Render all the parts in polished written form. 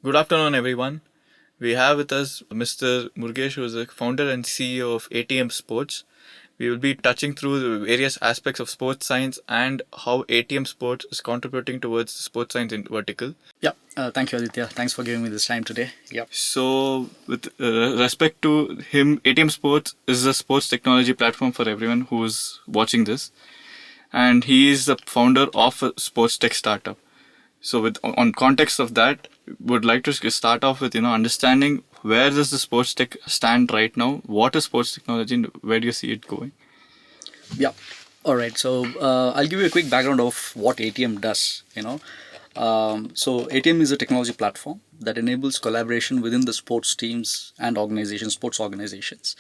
Good afternoon, everyone. We have with us Mr. Murugesh, who is the founder and CEO of ATM Sports. We will be touching through the various aspects of sports science and how ATM Sports is contributing towards sports science in vertical. Yeah, thank you, Aditya. Thanks for giving me this time today. Yep. So, with respect to him, ATM Sports is a sports technology platform for everyone who is watching this, and he is the founder of a sports tech startup. So, with on context of that, would like to start off with understanding where does the sports tech stand right now? What is sports technology, and where do you see it going? Yeah. All right. So I'll give you a quick background of what ATM does. So ATM is a technology platform that enables collaboration within the sports teams and organizations, sports organizations.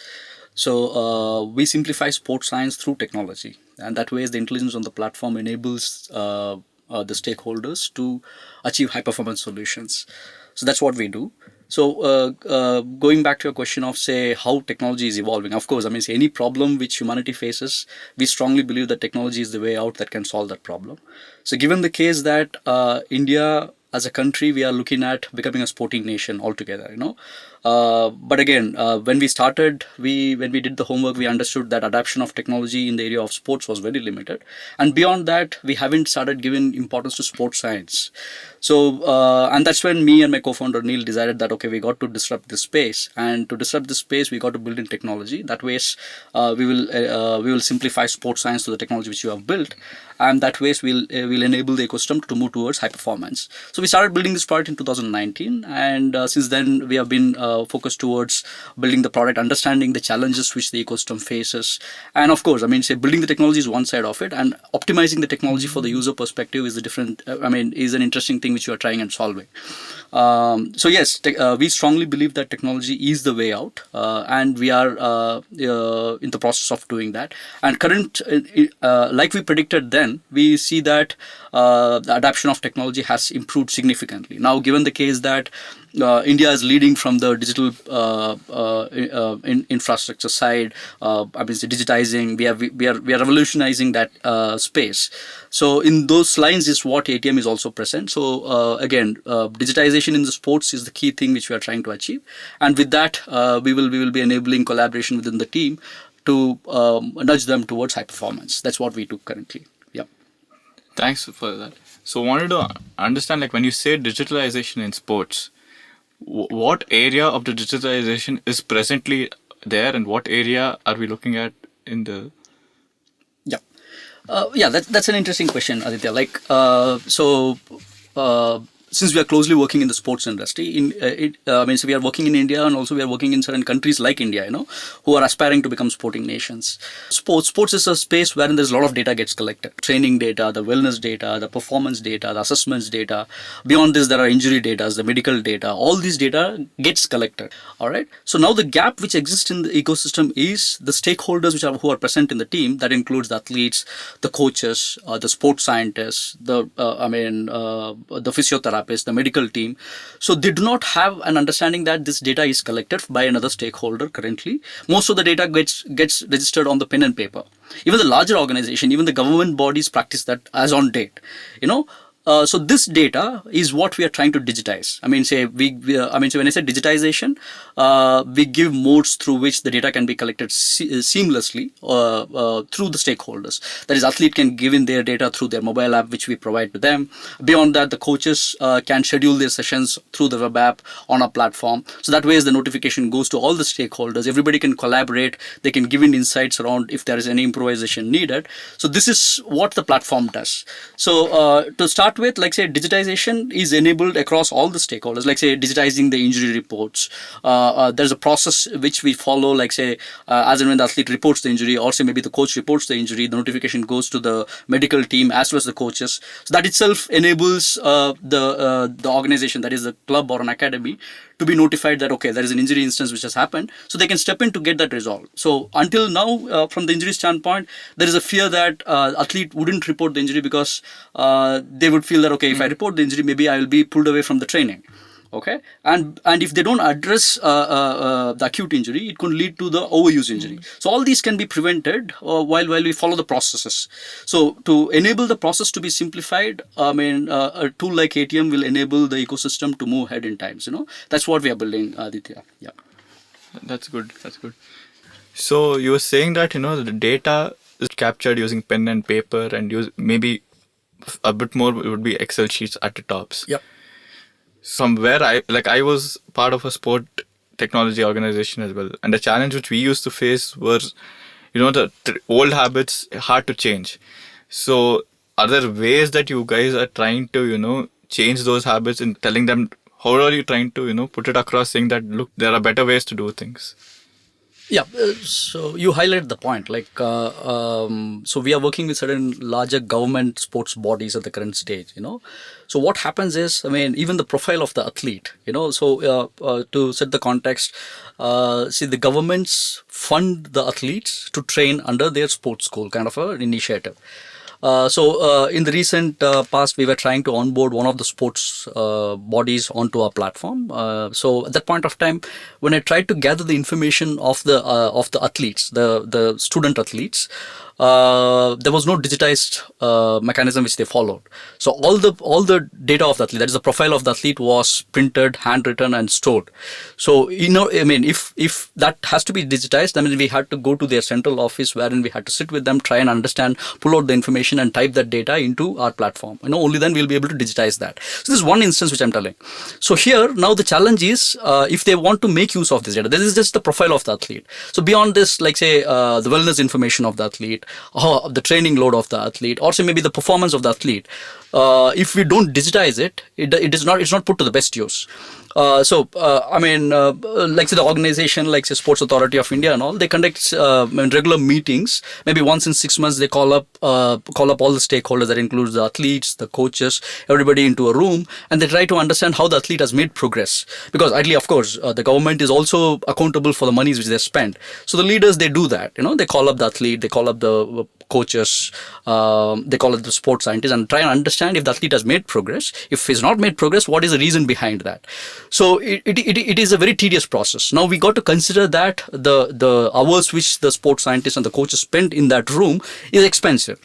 So we simplify sports science through technology, and that way the intelligence on the platform enables the stakeholders to achieve high performance solutions. So that's what we do. So going back to your question of say how technology is evolving, of course, I mean say any problem which humanity faces, we strongly believe that technology is the way out that can solve that problem. So given the case that India as a country, we are looking at becoming a sporting nation altogether. But again, when we started, when we did the homework, we understood that adoption of technology in the area of sports was very limited, and beyond that, we haven't started giving importance to sports science. So, and that's when me and my co-founder Neil decided that okay, we got to disrupt this space, and to disrupt this space, we got to build in technology. That way, we will simplify sports science to the technology which you have built, and that way we'll enable the ecosystem to move towards high performance. So we started building this product in 2019, and since then we have been focused towards building the product, understanding the challenges which the ecosystem faces, and of course, I mean, say building the technology is one side of it, and optimizing the technology for the user perspective is a different. Is an interesting thing which you are trying and solving. So yes, we strongly believe that technology is the way out, and we are in the process of doing that. And like we predicted then, we see that the adoption of technology has improved significantly. Now, given the case that India is leading from the digital infrastructure side, digitizing. We are revolutionizing that space. So in those lines is what ATM is also present. So again, digitization in the sports is the key thing which we are trying to achieve, and with that, we will be enabling collaboration within the team to nudge them towards high performance. That's what we do currently. Yeah. Thanks for that. So, wanted to understand, like when you say digitalization in sports, what area of the digitalization is presently there, and what area are we looking at in the? Yeah, that's an interesting question, Aditya. Since we are closely working in the sports industry, so we are working in India, and also we are working in certain countries like India, who are aspiring to become sporting nations. Sports is a space wherein there's a lot of data gets collected: training data, the wellness data, the performance data, the assessments data. Beyond this, there are injury data, the medical data. All these data gets collected. All right. So now the gap which exists in the ecosystem is the stakeholders who are present in the team. That includes the athletes, the coaches, the sports scientists, the physiotherapists, the medical team. So they do not have an understanding that this data is collected by another stakeholder currently. Most of the data gets registered on the pen and paper. Even the larger organization, even the government bodies practice that as on date. So this data is what we are trying to digitize. When I say digitization, we give modes through which the data can be collected seamlessly through the stakeholders. That is, athlete can give in their data through their mobile app, which we provide to them. Beyond that, the coaches can schedule their sessions through the web app on our platform. So that way, as the notification goes to all the stakeholders, everybody can collaborate. They can give in insights around if there is any improvisation needed. So this is what the platform does. So to start with, like say, digitization is enabled across all the stakeholders. Like say, digitizing the injury reports. There's a process which we follow. Like say, as and when the athlete reports the injury, or say maybe the coach reports the injury, the notification goes to the medical team as well as the coaches. So that itself enables the organization, that is the club or an academy, to be notified that okay, there is an injury instance which has happened, so they can step in to get that resolved. So until now, from the injury standpoint, there is a fear that athlete wouldn't report the injury because they would feel that okay, if I report the injury, maybe I will be pulled away from the training. Okay, and if they don't address the acute injury, it could lead to the overuse injury. So all these can be prevented while we follow the processes. So to enable the process to be simplified, I mean, a tool like ATM will enable the ecosystem to move ahead in times. That's what we are building, Aditya. Yeah. That's good. That's good. So you were saying that the data is captured using pen and paper, and use maybe a bit more would be Excel sheets at the tops. Yep. Somewhere I was part of a sport technology organization as well, and the challenge which we used to face was the old habits hard to change. So are there ways that you guys are trying to change those habits, and telling them, how are you trying to put it across, saying that look, there are better ways to do things? Yeah, so you highlight the point. So we are working with certain larger government sports bodies at the current stage. So what happens is, I mean, even the profile of the athlete. So to set the context, see, the governments fund the athletes to train under their sports school, kind of an initiative. So in the recent past, we were trying to onboard one of the sports bodies onto our platform. So at that point of time, when I tried to gather the information of the athletes, the student athletes, there was no digitized mechanism which they followed. So all the data of the athlete, that is the profile of the athlete, was printed, handwritten, and stored. So I mean, if that has to be digitized, I mean, we had to go to their central office, wherein we had to sit with them, try and understand, pull out the information, and type that data into our platform. Only then we'll be able to digitize that. So this is one instance which I'm telling. So here now the challenge is, if they want to make use of this data, this is just the profile of the athlete. So beyond this, like say the wellness information of the athlete, the training load of the athlete, or say maybe the performance of the athlete, if we don't digitize it, it's not put to the best use. I mean, like say the organization, like say Sports Authority of India and all, they conduct regular meetings. Maybe once in 6 months, they call up all the stakeholders. That includes the athletes, the coaches, everybody into a room, and they try to understand how the athlete has made progress. Because ideally, of course, the government is also accountable for the monies which they spend. So the leaders, they do that. They call up the athlete, they call up the coaches, they call it the sports scientists, and try and understand if the athlete has made progress. If he's not made progress, what is the reason behind that? So it is a very tedious process. Now we got to consider that the hours which the sports scientists and the coaches spend in that room is expensive.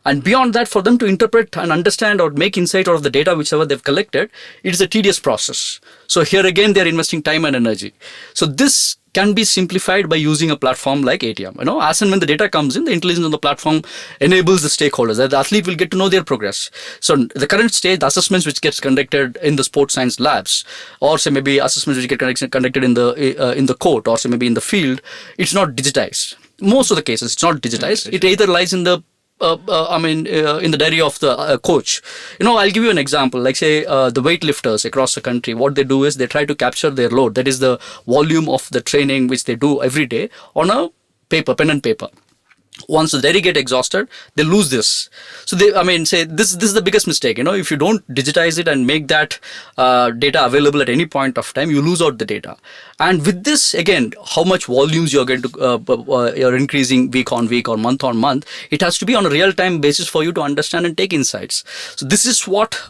And beyond that, for them to interpret and understand or make insight out of the data whichever they've collected, it is a tedious process. So here again, they're investing time and energy. So this can be simplified by using a platform like ATM. As and when the data comes in, the intelligence on the platform enables the stakeholders, that the athlete will get to know their progress. So the current stage, the assessments which gets conducted in the sports science labs, or say maybe assessments which get conducted in the court, or say maybe in the field, it's not digitized. Most of the cases, it's not digitized. It either lies in the in the diary of the coach. I'll give you an example. Like say the weightlifters across the country, what they do is they try to capture their load. That is the volume of the training which they do every day on a pen and paper. Once the diary get exhausted, they lose this. So say this is the biggest mistake. If you don't digitize it and make that data available at any point of time, you lose out the data. And with this, again, how much volumes you're going to you're increasing week on week or month on month, it has to be on a real time basis for you to understand and take insights. So this is what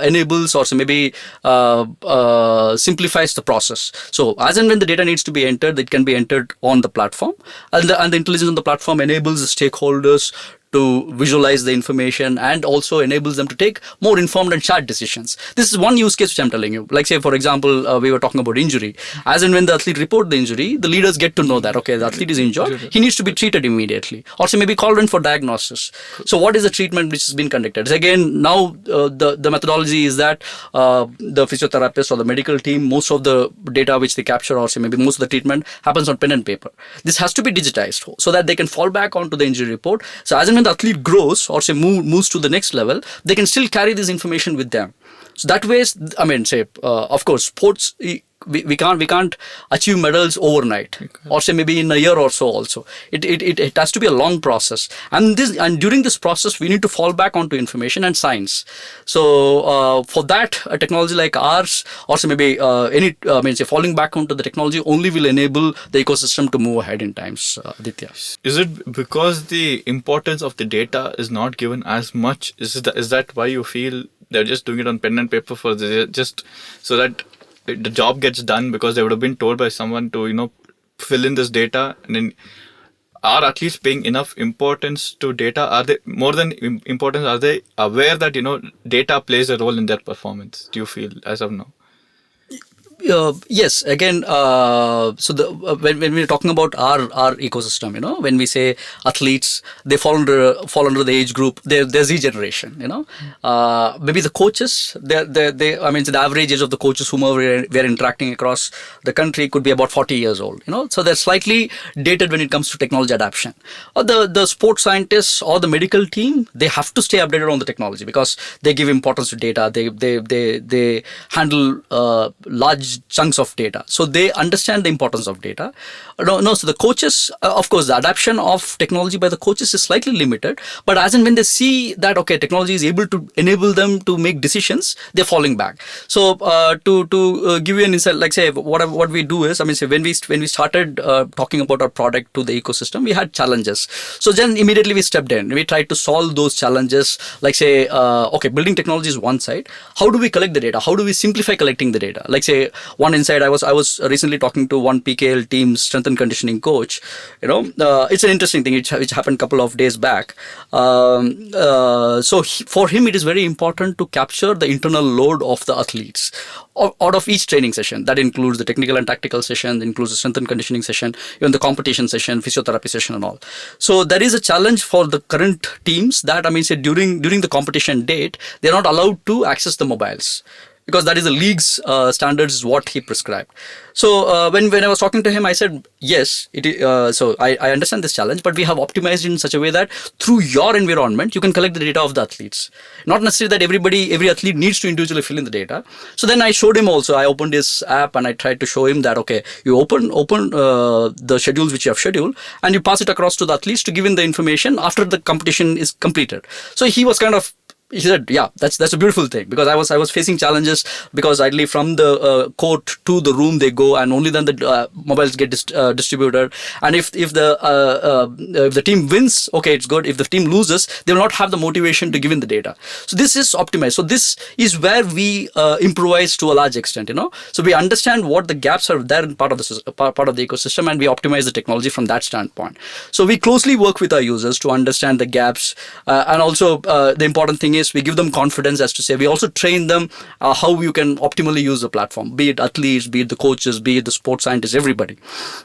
enables, or so maybe simplifies the process. So as and when the data needs to be entered, it can be entered on the platform, and the intelligence on the platform enables the stakeholders to visualize the information, and also enables them to take more informed and shared decisions. This is one use case which I'm telling you. Like say, for example, we were talking about injury. As and when the athlete report the injury, the leaders get to know that, okay, the athlete is injured, he needs to be treated immediately. Also maybe called in for diagnosis. So what is the treatment which has been conducted? So again, now the methodology is that the physiotherapist or the medical team, most of the data which they capture, or say maybe most of the treatment happens on pen and paper. This has to be digitized so that they can fall back onto the injury report. So as and when the athlete grows, or say moves to the next level, they can still carry this information with them. So that way, of course, sports, we can't achieve medals overnight, or say maybe in a year or so also. It has to be a long process, and during this process we need to fall back onto information and science. So for that, a technology like ours, or say maybe falling back onto the technology only will enable the ecosystem to move ahead in times. Aditya, is it because the importance of the data is not given as much? Is that why you feel they're just doing it on pen and paper for just so that the job gets done, because they would have been told by someone to fill in this data. And then are athletes paying enough importance to data? Are they more than importance? Are they aware that data plays a role in their performance? Do you feel as of now? Yes. Again, so when we're talking about our ecosystem, when we say athletes, they fall under the age group. They're Z generation. Maybe the coaches. They. I mean, the average age of the coaches whom we're interacting across the country could be about 40 years old. So they're slightly dated when it comes to technology adoption. Or the sports scientists or the medical team, they have to stay updated on the technology because they give importance to data. They handle large chunks of data, so they understand the importance of data. So the coaches, of course, the adoption of technology by the coaches is slightly limited, but as and when they see that technology is able to enable them to make decisions, they're falling back. So to give you an insight, like say what we do is, I mean, say when we started talking about our product to the ecosystem, we had challenges. So then immediately we stepped in. We tried to solve those challenges. Like say, building technology is one side. How do we collect the data? How do we simplify collecting the data? Like say, one insight, I was recently talking to one PKL team's strength and conditioning coach. It's an interesting thing which happened a couple of days back. For him, it is very important to capture the internal load of the athletes out of each training session. That includes the technical and tactical session, includes the strength and conditioning session, even the competition session, physiotherapy session, and all. So there is a challenge for the current teams that, I mean, say during the competition date, they're not allowed to access the mobiles, because that is the league's standards, is what he prescribed. So when I was talking to him, I said, yes, it is, so I understand this challenge, but we have optimized in such a way that through your environment, you can collect the data of the athletes. Not necessarily that every athlete needs to individually fill in the data. So then I showed him also, I opened his app and I tried to show him that, you open the schedules which you have scheduled and you pass it across to the athletes to give in the information after the competition is completed. So he was he said, yeah, that's a beautiful thing, because I was facing challenges, because ideally from the court to the room they go, and only then the mobiles get distributed. And if the team wins, it's good. If the team loses, they will not have the motivation to give in the data. So this is optimized. So this is where we improvise to a large extent. So we understand what the gaps are there in part of the ecosystem, and we optimize the technology from that standpoint. So we closely work with our users to understand the gaps, and also the important thing is we give them confidence as to say, we also train them how you can optimally use the platform, be it athletes, be it the coaches, be it the sports scientists, everybody.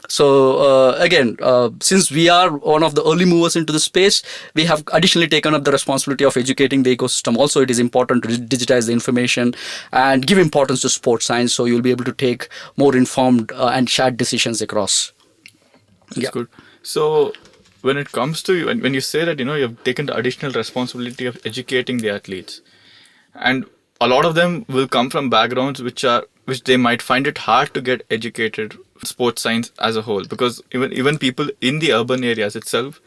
So again, since we are one of the early movers into the space, we have additionally taken up the responsibility of educating the ecosystem. Also, it is important to digitize the information and give importance to sports science, so you'll be able to take more informed and shared decisions across. That's good. So when it comes to, when you say that, you have taken the additional responsibility of educating the athletes, and a lot of them will come from backgrounds which they might find it hard to get educated sports science as a whole, because even people in the urban areas itself,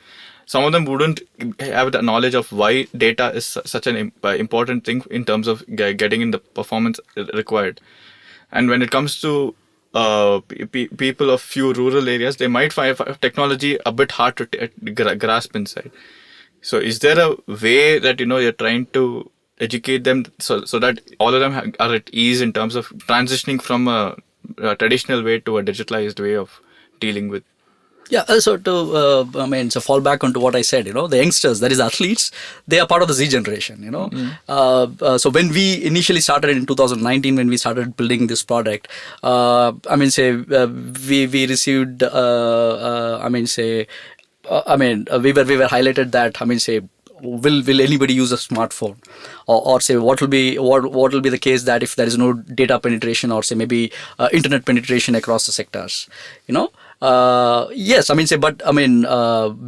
some of them wouldn't have the knowledge of why data is such an important thing in terms of getting in the performance required. And when it comes to people of few rural areas, they might find technology a bit hard to grasp inside. So is there a way that you're trying to educate them so that all of them are at ease in terms of transitioning from a traditional way to a digitalized way of dealing with? Yeah, so to fall back onto what I said, the youngsters, that is athletes, they are part of the Z generation, So when we initially started in 2019, when we started building this product, we received, we were highlighted that, will anybody use a smartphone, or say what will be the case that if there is no data penetration, or say maybe internet penetration across the sectors, yes,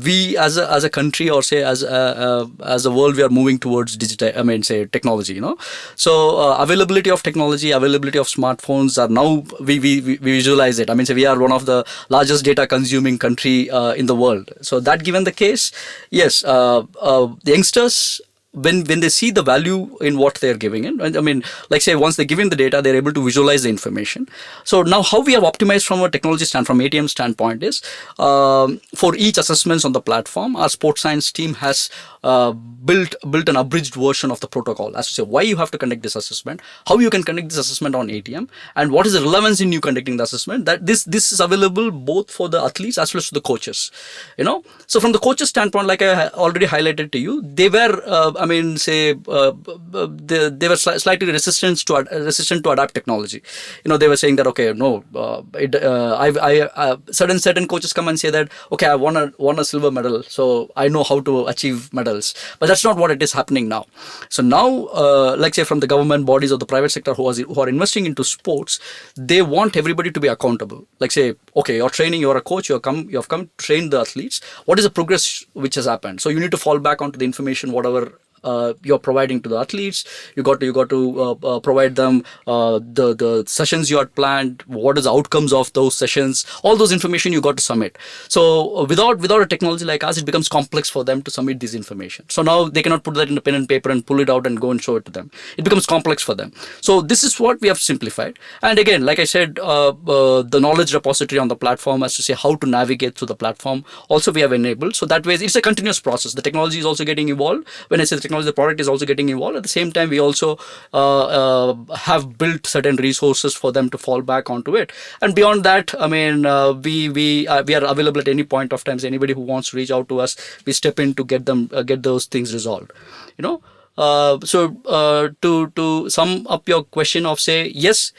we as a country, or say as a world, we are moving towards digital, technology, So availability of technology, availability of smartphones are now, we visualize it. We are one of the largest data consuming country in the world. So that given the case, yes, the youngsters, when they see the value in what they're giving in, like say once they give in the data, they're able to visualize the information. So now how we have optimized from a technology from ATM standpoint is, for each assessments on the platform, our sports science team has built an abridged version of the protocol as to say why you have to conduct this assessment, how you can conduct this assessment on ATM, and what is the relevance in you conducting the assessment. That this is available both for the athletes as well as to the coaches. So from the coaches standpoint, like I already highlighted to you, they were they were slightly resistant to adapt technology. They were saying that, okay, no, certain coaches come and say that, okay, I won a silver medal, so I know how to achieve medals. But that's not what it is happening now. So now, like say from the government bodies or the private sector who are investing into sports, they want everybody to be accountable. Like say, okay, you're training, you're a coach, you have come to train the athletes. What is the progress which has happened? So you need to fall back onto the information, whatever you're providing to the athletes. You got to provide them the sessions you had planned. What is the outcomes of those sessions? All those information you got to submit. So without a technology like us, it becomes complex for them to submit this information. So now they cannot put that in a pen and paper and pull it out and go and show it to them. It becomes complex for them. So this is what we have simplified. And again, like I said, the knowledge repository on the platform as to say how to navigate through the platform also we have enabled. So that way it's a continuous process. The technology is also getting evolved. When I say the product is also getting involved. At the same time, we also have built certain resources for them to fall back onto it. And beyond that, I mean, we are available at any point of time. So anybody who wants to reach out to us, we step in to get those things resolved. To sum up your question of say, yes,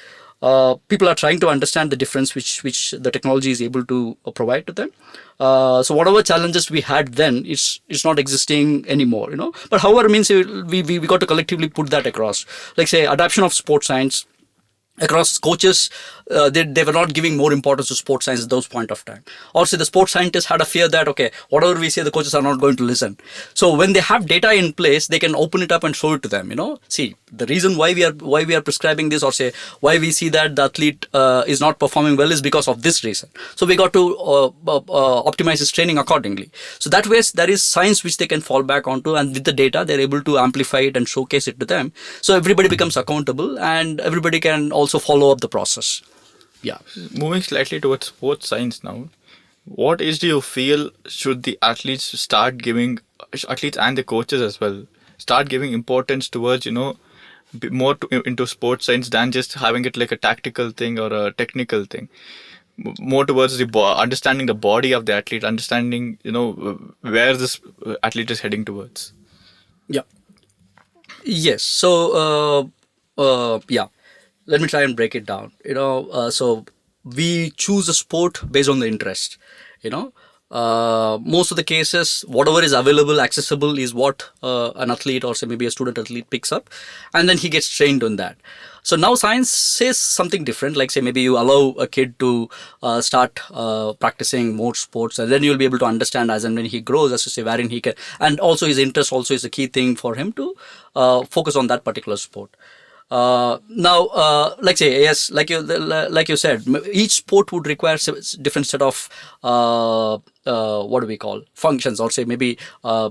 people are trying to understand the difference which the technology is able to provide to them. So whatever challenges we had then, it's not existing anymore. But however, means we got to collectively put that across. Like say, adoption of sports science across coaches, they were not giving more importance to sports science at those point of time. Also, the sports scientists had a fear that, okay, whatever we say, the coaches are not going to listen. So when they have data in place, they can open it up and show it to them. See, the reason why we are prescribing this, or say why we see that the athlete is not performing well, is because of this reason. So we got to optimize his training accordingly. So that way, there is science which they can fall back onto, and with the data, they're able to amplify it and showcase it to them. So everybody becomes accountable, and everybody can also follow up the process. Yeah. Moving slightly towards sports science now, what age do you feel should the athletes and the coaches as well start giving importance towards, more into sports science than just having it like a tactical thing or a technical thing? More towards the understanding the body of the athlete, understanding, where this athlete is heading towards. Yeah. Yes. So, yeah. Let me try and break it down. So we choose a sport based on the interest. Most of the cases, whatever is available, accessible, is what an athlete or say maybe a student athlete picks up, and then he gets trained on that. So now science says something different. Like say maybe you allow a kid to start practicing more sports, and then you'll be able to understand as and when he grows, as to say wherein he can, and also his interest also is a key thing for him to focus on that particular sport. Now, like say, yes, like you said, each sport would require different set of what do we call functions, or say maybe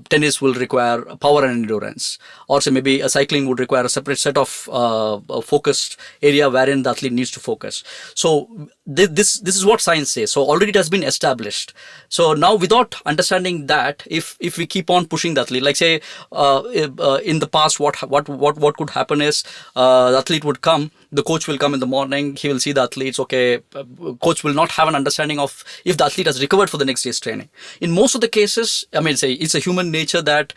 tennis will require power and endurance, or say maybe a cycling would require a separate set of focused area wherein the athlete needs to focus. So this is what science says. So already it has been established. So now without understanding that, if we keep on pushing the athlete, like say in the past, what could happen is the athlete would come, the coach will come in the morning, he will see the athletes. Okay, coach will not have an understanding of if the athlete has recovered for the next day's training. In most of the cases, I mean, say it's a human nature that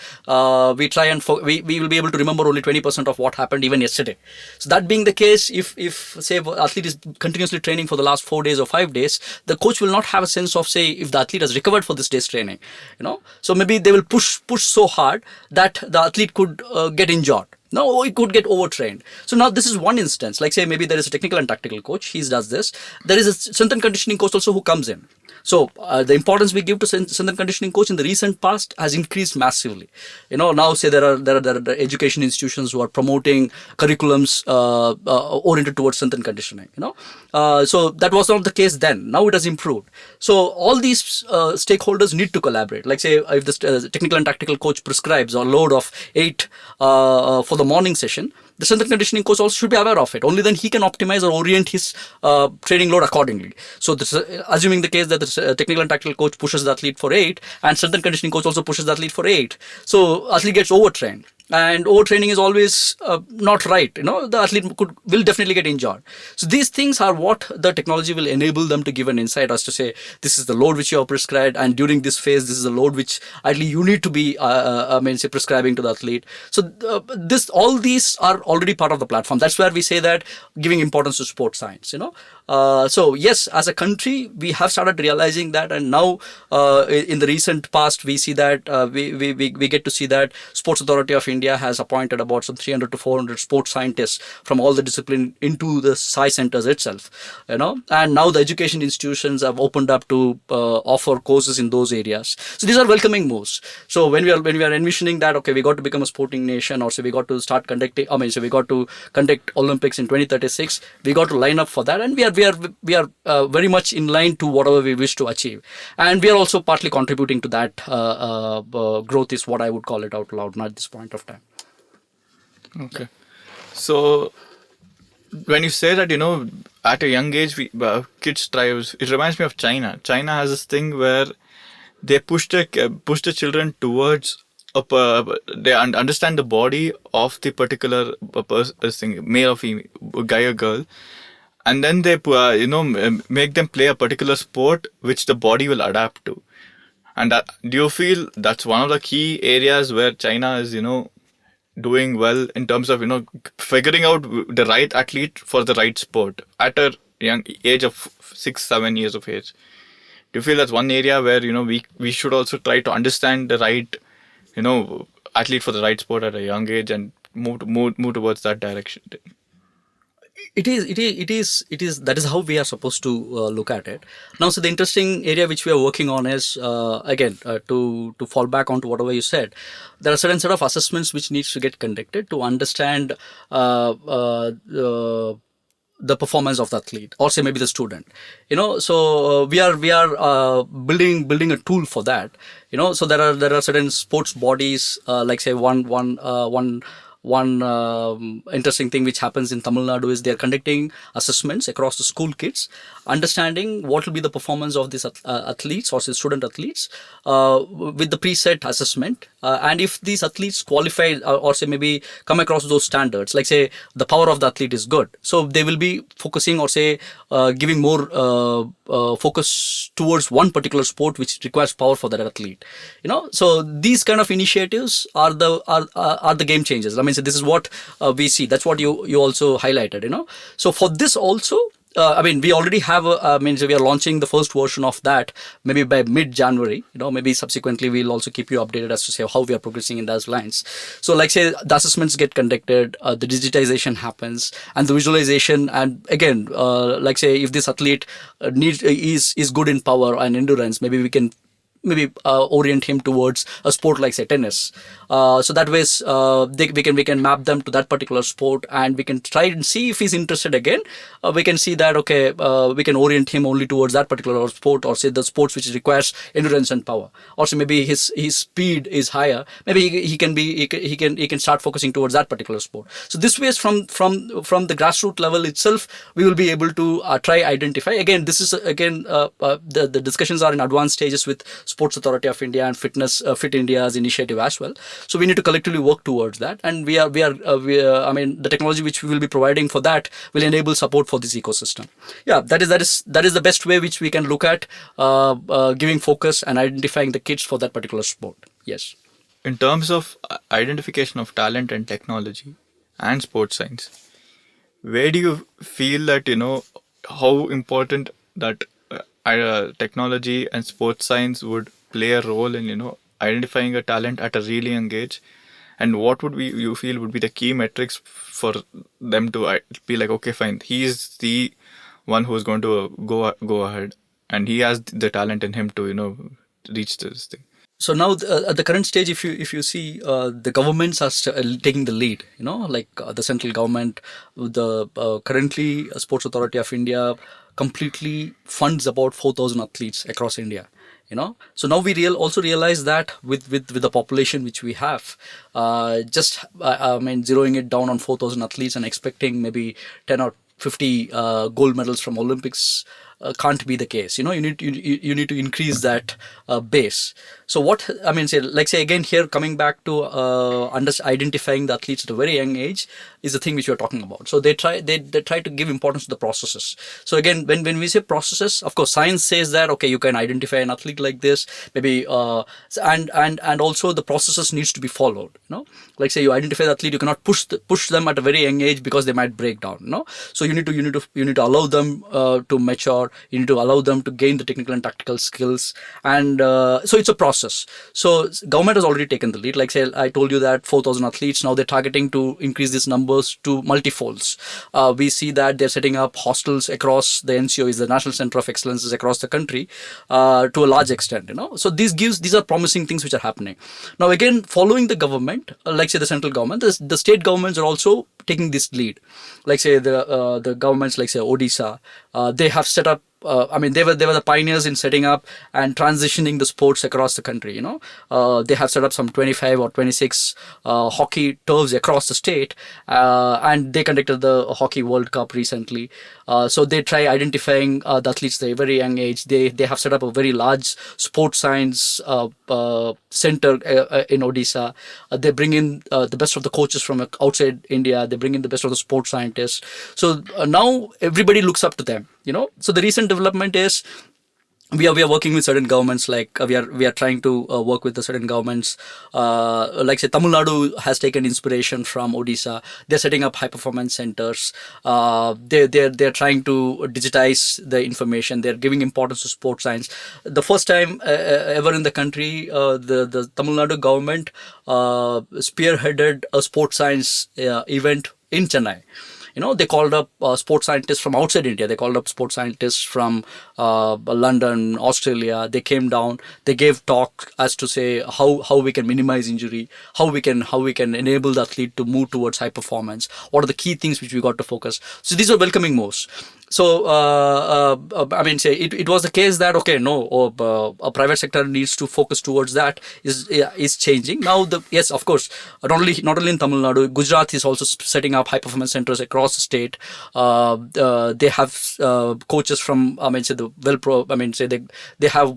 we try and we will be able to remember only 20% of what happened even yesterday. So that being the case, if say athlete is continuously training for the last 4 days or 5 days, the coach will not have a sense of say if the athlete has recovered for this day's training. So maybe they will push so hard that the athlete could get injured. No, he could get overtrained. So now this is one instance. Like say maybe there is a technical and tactical coach. He does this. There is a strength and conditioning coach also who comes in. So the importance we give to strength and conditioning coach in the recent past has increased massively. Now say there are education institutions who are promoting curriculums oriented towards strength and conditioning. So that was not the case then. Now it has improved. So all these stakeholders need to collaborate. Like say if the technical and tactical coach prescribes a load of 8 for the morning session, the strength and conditioning coach also should be aware of it. Only then he can optimize or orient his training load accordingly. So this, assuming the case that the technical and tactical coach pushes the athlete for 8 and strength and conditioning coach also pushes the athlete for 8, so athlete gets overtrained. And overtraining is always not right. The athlete will definitely get injured. So these things are what the technology will enable them to give an insight as to say, this is the load which you have prescribed, and during this phase, this is the load which ideally you need to be, say, prescribing to the athlete. So all these are already part of the platform. That's where we say that giving importance to sports science. So yes, as a country, we have started realizing that, and now in the recent past, we see that we get to see that Sports Authority of India has appointed about some 300 to 400 sports scientists from all the discipline into the SCI centers itself, and now the education institutions have opened up to offer courses in those areas. So these are welcoming moves. So when we are envisioning that, okay, we got to become a sporting nation, or say we got to start conducting, we got to conduct Olympics in 2036, we got to line up for that, and we are very much in line to whatever we wish to achieve, and we are also partly contributing to that growth, is what I would call it out loud at this point of time. Okay. So when you say that, at a young age, kids thrive, it reminds me of China. China has this thing where they push the children towards they understand the body of the particular person, male or female, guy or girl, and then they make them play a particular sport which the body will adapt to. And do you feel that's one of the key areas where China is doing well in terms of figuring out the right athlete for the right sport at a young age of 6-7 years of age? Do you feel that's one area where we should also try to understand the right athlete for the right sport at a young age and move towards that direction? It is. That is how we are supposed to look at it. Now, so the interesting area which we are working on is again to fall back onto whatever you said. There are certain set of assessments which needs to get conducted to understand the performance of the athlete, or say maybe the student. So we are building a tool for that. So there are certain sports bodies, like say one interesting thing which happens in Tamil Nadu is they are conducting assessments across the school kids, understanding what will be the performance of these athletes or say student athletes with the preset assessment, and if these athletes qualify or say maybe come across those standards, like say the power of the athlete is good, so they will be focusing or say giving more focus towards one particular sport which requires power for that athlete. So these kind of initiatives are the game changers. So this is what we see. That's what you also highlighted. So for this also, we already have we are launching the first version of that maybe by mid-January. Maybe subsequently we'll also keep you updated as to say how we are progressing in those lines. So like say the assessments get conducted, the digitization happens, and the visualization, and again like say if this athlete is good in power and endurance, maybe we can orient him towards a sport like say tennis. So that way we can map them to that particular sport, and we can try and see if he's interested again. We can see that we can orient him only towards that particular sport, or say the sports which requires endurance and power, or say maybe his speed is higher. Maybe he can start focusing towards that particular sport. So this way, from the grassroots level itself, we will be able to try identify. Again, this is the discussions are in advanced stages with Sports Authority of India and Fit India's initiative as well. So we need to collectively work towards that, and the technology which we will be providing for that will enable support for this ecosystem. Yeah, that is the best way which we can look at giving focus and identifying the kids for that particular sport. Yes. In terms of identification of talent and technology and sports science, where do you feel that how important that technology and sports science would play a role in identifying a talent at a really young age, and what would you feel would be the key metrics for them to be like, okay, fine, he is the one who is going to go ahead, and he has the talent in him to reach this thing? So now at the current stage, if you see, the governments are taking the lead. The central government, currently Sports Authority of India completely funds about 4,000 athletes across India. So now we also realize that with the population which we have, just I mean zeroing it down on 4,000 athletes and expecting maybe 10 or 50 gold medals from Olympics can't be the case. You need to increase that base. So what I mean, say again here, coming back to identifying the athletes at a very young age is the thing which you're talking about. So they try to give importance to the processes. So again, when we say processes, of course science says that okay, you can identify an athlete like this, maybe and also the processes needs to be followed. Like say you identify the athlete, you cannot push them at a very young age because they might break down. So you need to allow them to mature. You need to allow them to gain the technical and tactical skills, and so it's a process. So government has already taken the lead. Like say I told you that 4,000 athletes, now they're targeting to increase these numbers to multifolds. We see that they're setting up hostels across the NCOs, the National Center of Excellences across the country, to a large extent. So these are promising things which are happening. Now again, following the government, like say the central government, the state governments are also taking this lead. Like say the governments, like say Odisha, they have set up. They were the pioneers in setting up and transitioning the sports across the country. They have set up some 25 or 26 hockey turfs across the state, and they conducted the Hockey World Cup recently. So they try identifying the athletes at a very young age. They have set up a very large sports science center in Odisha. They bring in the best of the coaches from outside India. They bring in the best of the sports scientists. So now everybody looks up to them. So the recent development is we are working with certain governments, like we are trying to work with the certain governments, like say Tamil Nadu has taken inspiration from Odisha. They're setting up high performance centers. They're trying to digitize the information. They're giving importance to sports science. The first time ever in the country, the Tamil Nadu government spearheaded a sports science event in Chennai. They called up sports scientists from outside India. They called up sports scientists from London, Australia. They came down. They gave talk as to say how we can minimize injury, how we can enable the athlete to move towards high performance. What are the key things which we got to focus? So these are welcoming moves. So say it was the case that okay, no, a private sector needs to focus towards that is changing now. Yes, of course, not only in Tamil Nadu, Gujarat is also setting up high performance centers across the state. They have coaches from they have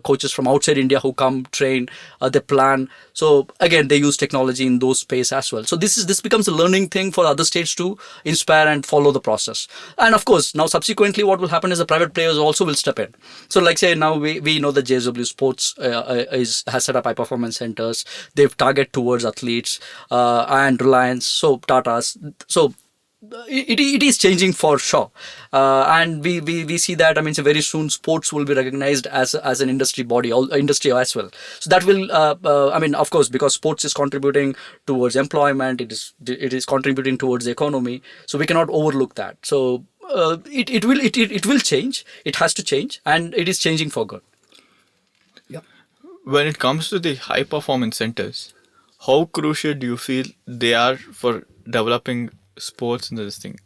coaches from outside India who come train. They plan. So again, they use technology in those space as well. So this becomes a learning thing for other states to inspire and follow the process. And of course, now subsequently what will happen is the private players also will step in. So like say now we know that JSW Sports has set up high performance centers. They've target towards athletes, and Reliance, so Tata's. So it is changing for sure, and we see that very soon sports will be recognized as an industry body, industry as well. So that will of course, because sports is contributing towards employment, it is contributing towards the economy, so we cannot overlook that. So it will change. It has to change, and it is changing for good. Yeah. When it comes to the high performance centers, how crucial do you feel they are for developing sports in this thing?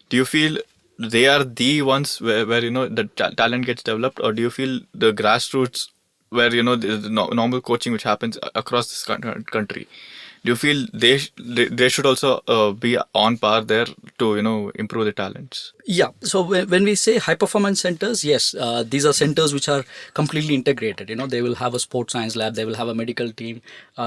Do you feel they are the ones where the talent gets developed, or do you feel the grassroots where the normal coaching which happens across this country, do you feel they should also be on par there to improve the talents? Yeah. So when we say high performance centers, yes, these are centers which are completely integrated. They will have a sports science lab, they will have a medical team,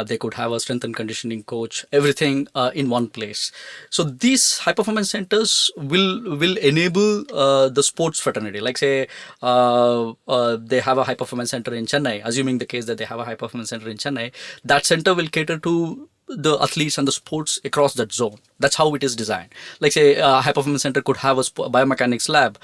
they could have a strength and conditioning coach, everything in one place. So these high performance centers will enable the sports fraternity. Like say they have a high performance center in Chennai. Assuming the case that they have a high performance center in Chennai, that center will cater to the athletes and the sports across that zone. That's how it is designed. Like say a high performance center could have a biomechanics lab,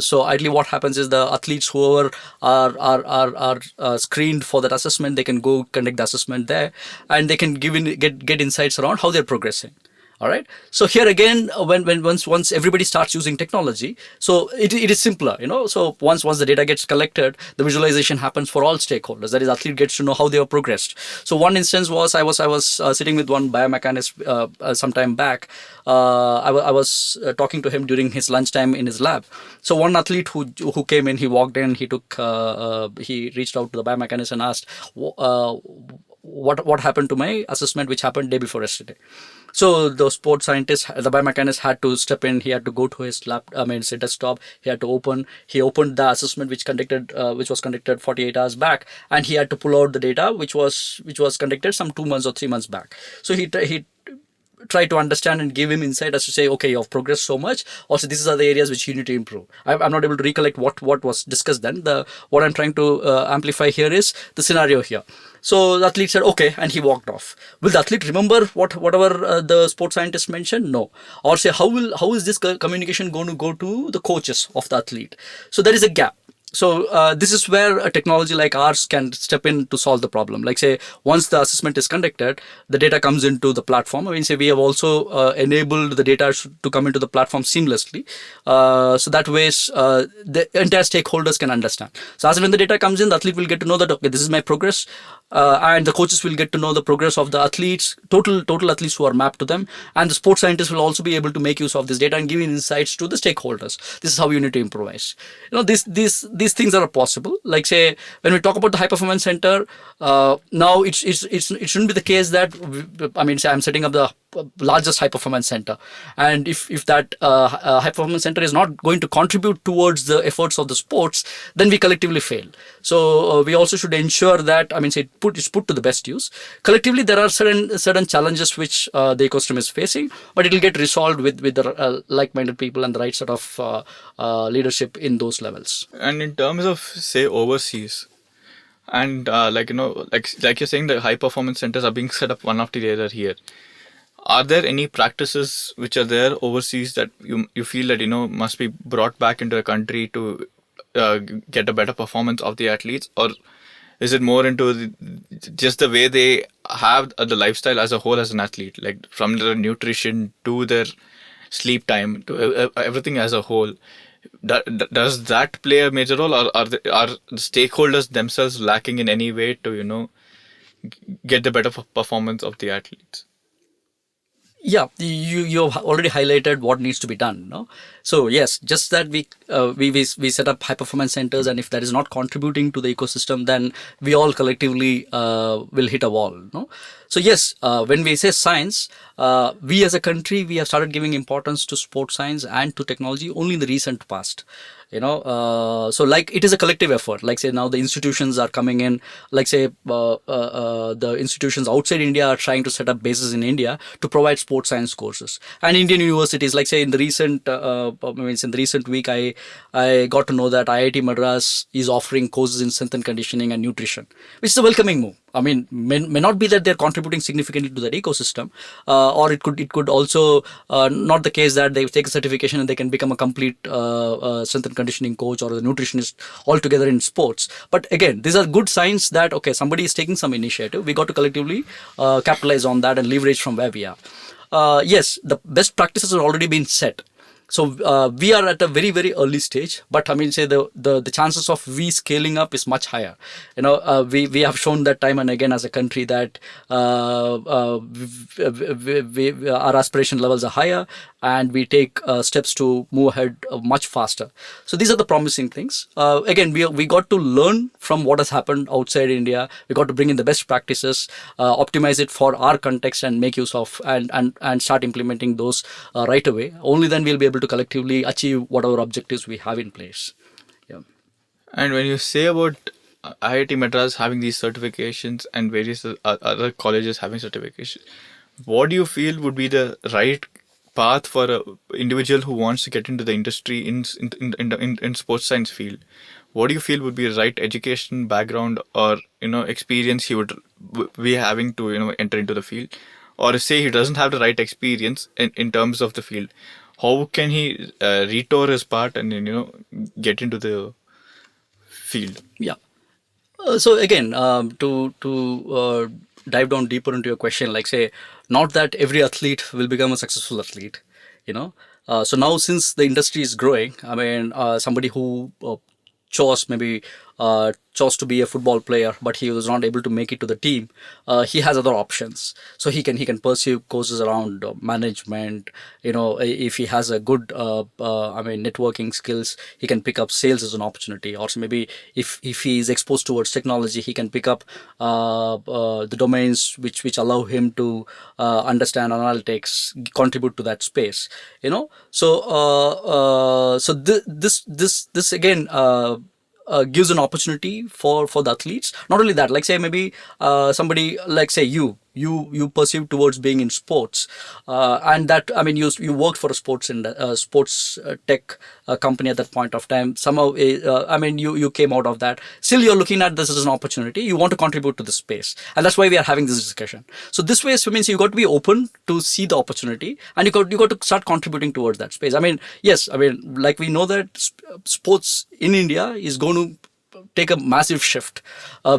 so ideally what happens is the athletes whoever are screened for that assessment, they can go conduct the assessment there, and they can get insights around how they're progressing. All right. So here again, when once everybody starts using technology, so it is simpler, So once the data gets collected, the visualization happens for all stakeholders. That is, athlete gets to know how they have progressed. So one instance was I was sitting with one biomechanist some time back. I was talking to him during his lunchtime in his lab. So one athlete who came in, he walked in, he reached out to the biomechanist and asked, what happened to my assessment, which happened day before yesterday. So the sports scientist, the biomechanist, had to step in. He had to go to his his desktop. He opened the assessment which was conducted 48 hours back, and he had to pull out the data which was conducted some 2 months or 3 months back. So he try to understand and give him insight as to say, okay, you've progressed so much. Also, these are the areas which you need to improve. I'm not able to recollect what was discussed then. What I'm trying to amplify here is the scenario here. So the athlete said, okay, and he walked off. Will the athlete remember whatever the sports scientist mentioned? No. Or say, how is this communication going to go to the coaches of the athlete? So there is a gap. So this is where a technology like ours can step in to solve the problem. Like say, once the assessment is conducted, the data comes into the platform. I mean, say we have also enabled the data to come into the platform seamlessly. So that ways the entire stakeholders can understand. So as when the data comes in, the athlete will get to know that, okay, this is my progress. And the coaches will get to know the progress of the athletes, total athletes who are mapped to them, and the sports scientists will also be able to make use of this data and give insights to the stakeholders. This is how you need to improvise. These things are possible. Like say, when we talk about the high performance center, now it shouldn't be the case that say I'm setting up the largest high performance center, and if that high performance center is not going to contribute towards the efforts of the sports, then we collectively fail. So we also should ensure that it's put to the best use. Collectively, there are certain challenges which the ecosystem is facing, but it will get resolved with the like-minded people and the right sort of leadership in those levels. And in terms of say overseas, and like you're saying, the high performance centers are being set up one after the other here. Are there any practices which are there overseas that you feel that must be brought back into the country to get a better performance of the athletes, or is it more into just the way they have the lifestyle as a whole as an athlete, like from their nutrition to their sleep time to everything as a whole? Does that play a major role, or are the stakeholders themselves lacking in any way to get the better performance of the athletes? Yeah, you have already highlighted what needs to be done. No, so yes, just that we set up high performance centers, and if that is not contributing to the ecosystem, then we all collectively will hit a wall. No, so yes, when we say science, we as a country we have started giving importance to sports science and to technology only in the recent past. So like it is a collective effort. Like say now the institutions are coming in. Like say the institutions outside India are trying to set up bases in India to provide sports science courses. And Indian universities, like say in the recent week, I got to know that IIT Madras is offering courses in strength and conditioning and nutrition, which is a welcoming move. May not be that they're contributing significantly to that ecosystem, or it could also not the case that they take a certification and they can become a complete strength and conditioning coach or a nutritionist altogether in sports. But again, these are good signs that okay, somebody is taking some initiative. We got to collectively capitalize on that and leverage from where we are. Yes, the best practices have already been set. So we are at a very, very early stage, but say the chances of we scaling up is much higher. We have shown that time and again as a country that our aspiration levels are higher, and we take steps to move ahead much faster. So these are the promising things. Again, we got to learn from what has happened outside India. We got to bring in the best practices, optimize it for our context, and make use of and start implementing those right away. Only then we'll be able to collectively achieve whatever objectives we have in place. Yeah. And when you say about IIT Madras having these certifications and various other colleges having certifications, what do you feel would be the right path for an individual who wants to get into the industry in sports science field? What do you feel would be the right education background or experience he would be having to enter into the field? Or say he doesn't have the right experience in terms of the field, how can he retour his part and get into the field? Yeah. So again, to dive down deeper into your question, like say, not that every athlete will become a successful athlete, you know. So now since the industry is growing, I mean, somebody who chose to be a football player, but he was not able to make it to the team. He has other options, so he can pursue courses around management. You know, if he has a good, I mean, networking skills, he can pick up sales as an opportunity. Or so maybe if he is exposed towards technology, he can pick up the domains which allow him to understand analytics, contribute to that space. You know, so this again. Gives an opportunity for the athletes. Not only that, like say maybe somebody like say you perceive towards being in sports, and that, I mean, you worked for a sports tech company at that point of time. Somehow, I mean, you came out of that. Still, you're looking at this as an opportunity. You want to contribute to the space, and that's why we are having this discussion. So this way, so means you got to be open to see the opportunity, and you got to start contributing towards that space. I mean, yes, I mean, like we know that sports in India is going to take a massive shift.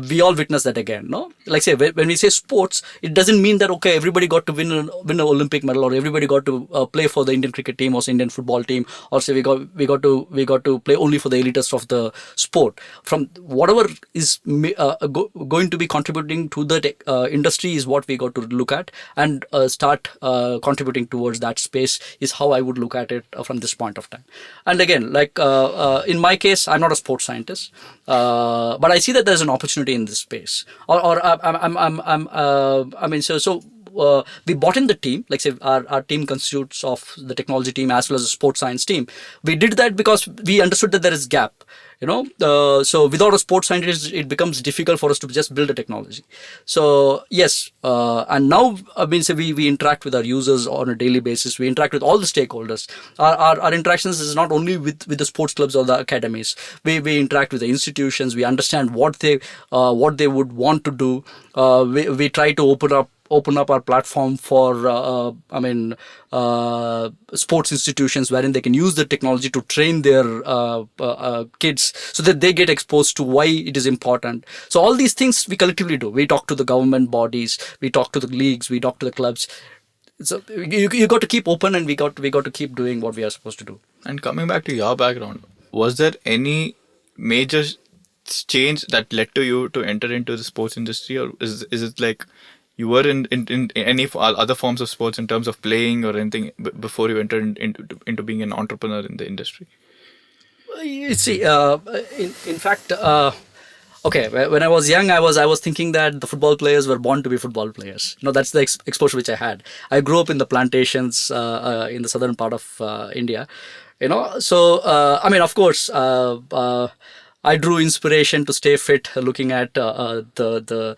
We all witness that again, no? Like say when we say sports, it doesn't mean that okay, everybody got to win an Olympic medal, or everybody got to play for the Indian cricket team or Indian football team, or say we got to play only for the elitists of the sport. From whatever is going to be contributing to the industry is what we got to look at, and start contributing towards that space is how I would look at it from this point of time. And again, like in my case, I'm not a sports scientist. But I see that there's an opportunity in this space. I mean, we bought in the team. Like say, our team constitutes of the technology team as well as the sports science team. We did that because we understood that there is gap. You know, so without a sports scientist, it becomes difficult for us to just build a technology. So yes, and now I mean, say we interact with our users on a daily basis. We interact with all the stakeholders. Our interactions is not only with the sports clubs or the academies. We interact with the institutions. We understand what they would want to do. We try to open up our platform for sports institutions wherein they can use the technology to train their kids, so that they get exposed to why it is important. So all these things we collectively do. We talk to the government bodies, we talk to the leagues, we talk to the clubs. So you got to keep open, and we got to keep doing what we are supposed to do. And coming back to your background, was there any major change that led to you to enter into the sports industry, or is it like you were in any other forms of sports in terms of playing or anything before you entered into being an entrepreneur in the industry? You see, in fact, okay, when I was young, I was thinking that the football players were born to be football players. You know, that's the exposure which I had. I grew up in the plantations in the southern part of India. You know, so I mean, of course, I drew inspiration to stay fit looking at the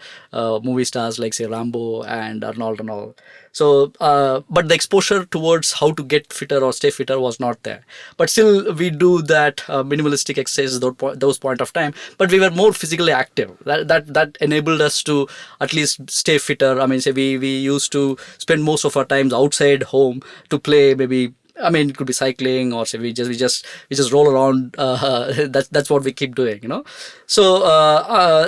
movie stars like say Rambo and Arnold and all. So, but the exposure towards how to get fitter or stay fitter was not there. But still, we do that minimalistic exercises those point of time. But we were more physically active. That enabled us to at least stay fitter. I mean, say we used to spend most of our times outside home to play maybe. I mean, it could be cycling, or say we just roll around. That's what we keep doing, you know. So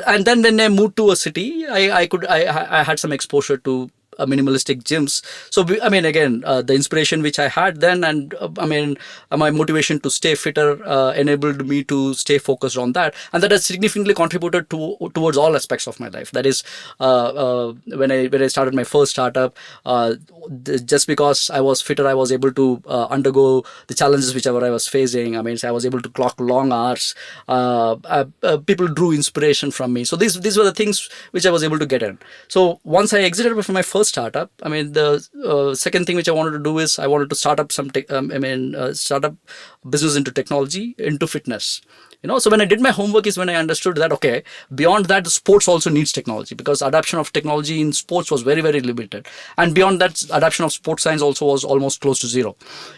and then when I moved to a city, I had some exposure to minimalistic gyms. So I mean, again, the inspiration which I had then, and I mean, my motivation to stay fitter enabled me to stay focused on that, and that has significantly contributed towards all aspects of my life. That is, when I started my first startup, just because I was fitter, I was able to undergo the challenges whichever I was facing. I mean, so I was able to clock long hours. People drew inspiration from me. So these were the things which I was able to get in. So once I exited from my first startup, I mean, the second thing which I wanted to do is I wanted to start up start up business into technology, into fitness. You know, so when I did my homework is when I understood that okay, beyond that, the sports also needs technology, because adoption of technology in sports was very, very limited, and beyond that, adoption of sports science also was almost close to zero.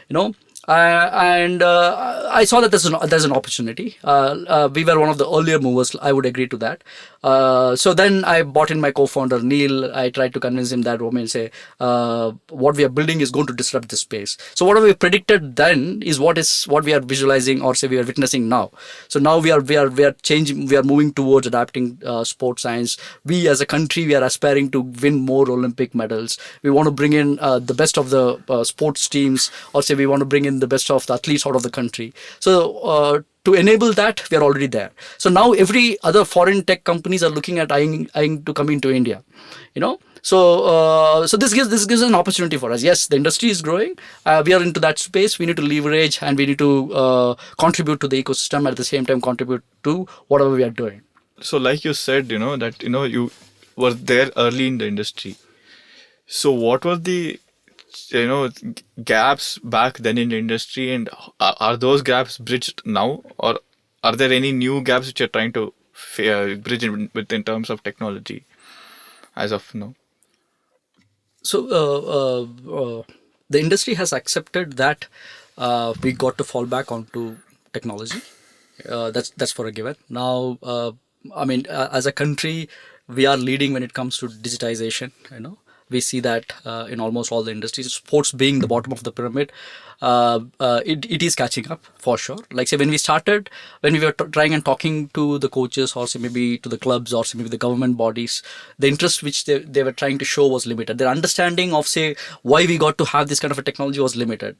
You know. And I saw that there's an opportunity. We were one of the earlier movers. I would agree to that. So then I brought in my co-founder Neil. I tried to convince him that what we are building is going to disrupt this space. So whatever we predicted then is what we are visualizing, or say we are witnessing now. So now we are changing. We are moving towards adapting sports science. We as a country, we are aspiring to win more Olympic medals. We want to bring in the best of the sports teams, or say we want to bring in the best of the athletes out of the country. So to enable that, we are already there. So now every other foreign tech companies are looking at eyeing to come into India. So this gives an opportunity for us. Yes, the industry is growing. We are into that space. We need to leverage, and we need to contribute to the ecosystem, at the same time contribute to whatever we are doing. So like you said, that you were there early in the industry. So what were the gaps back then in the industry, and are those gaps bridged now, or are there any new gaps which you're trying to bridge in terms of technology as of now? So the industry has accepted that we got to fall back onto technology. That's for a given. Now, as a country, we are leading when it comes to digitization. We see that in almost all the industries. Sports being the bottom of the pyramid, it is catching up for sure. Like say when we started, when we were trying and talking to the coaches, or say maybe to the clubs, or say maybe the government bodies, the interest which they were trying to show was limited. Their understanding of say why we got to have this kind of a technology was limited.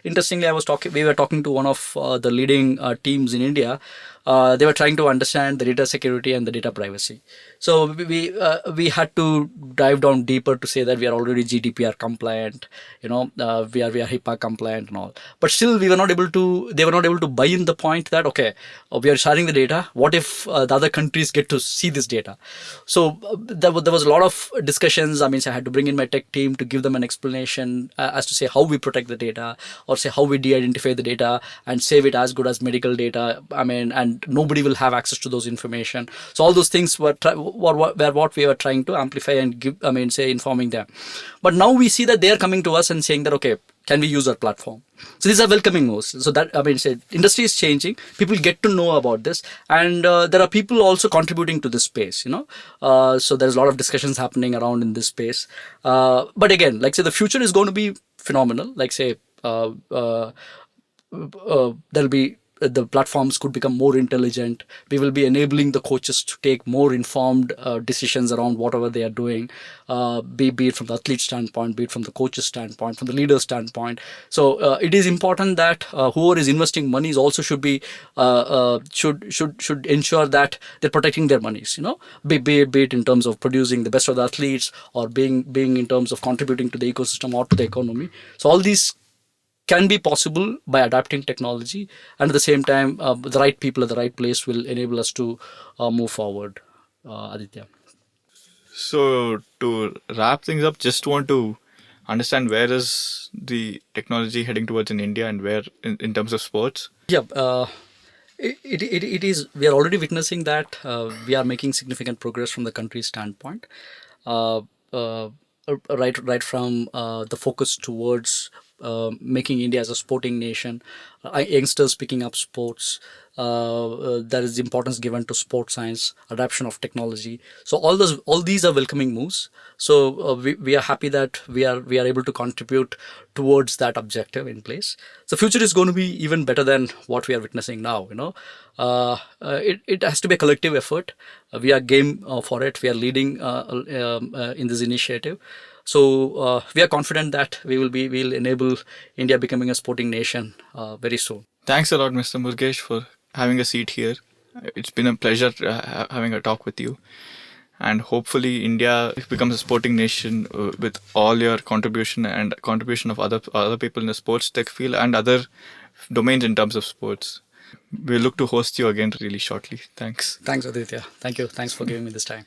Interestingly, we were talking to one of the leading teams in India. They were trying to understand the data security and the data privacy. So we had to dive down deeper to say that we are already GDPR compliant. We are HIPAA compliant and all. But still, they were not able to buy in the point that we are sharing the data. What if the other countries get to see this data? So there was a lot of discussions. I had to bring in my tech team to give them an explanation as to say how we protect the data, or say how we de-identify the data and save it as good as medical data. And nobody will have access to those information. So all those things were what we were trying to amplify and give, informing them. But now we see that they are coming to us and saying that, okay, can we use our platform? So these are welcoming moves. So that, industry is changing. People get to know about this, and there are people also contributing to this space. So there's a lot of discussions happening around in this space. But again, the future is going to be phenomenal. There'll be the platforms could become more intelligent. We will be enabling the coaches to take more informed decisions around whatever they are doing, be it from the athlete standpoint, be it from the coach's standpoint, from the leader's standpoint. So it is important that whoever is investing monies also should be should ensure that they're protecting their monies. Be it in terms of producing the best of the athletes, or being in terms of contributing to the ecosystem or to the economy. So all these can be possible by adapting technology, and at the same time the right people at the right place will enable us to move forward. Aditya. So to wrap things up, just want to understand, where is the technology heading towards in India, and where in terms of sports? It is, we are already witnessing that we are making significant progress from the country's standpoint. Right from the focus towards making India as a sporting nation, youngsters picking up sports. There is importance given to sports science, adoption of technology. So all these are welcoming moves. So we are happy that we are able to contribute towards that objective in place. So future is going to be even better than what we are witnessing now. It has to be a collective effort. We are game for it. We are leading in this initiative. So we are confident that we'll enable India becoming a sporting nation very soon. Thanks a lot, Mr. Murugesh, for having a seat here. It's been a pleasure having a talk with you. And hopefully India becomes a sporting nation with all your contribution and contribution of other people in the sports tech field and other domains in terms of sports. We look to host you again really shortly. Thanks. Thanks, Aditya. Thank you. Thanks for giving me this time.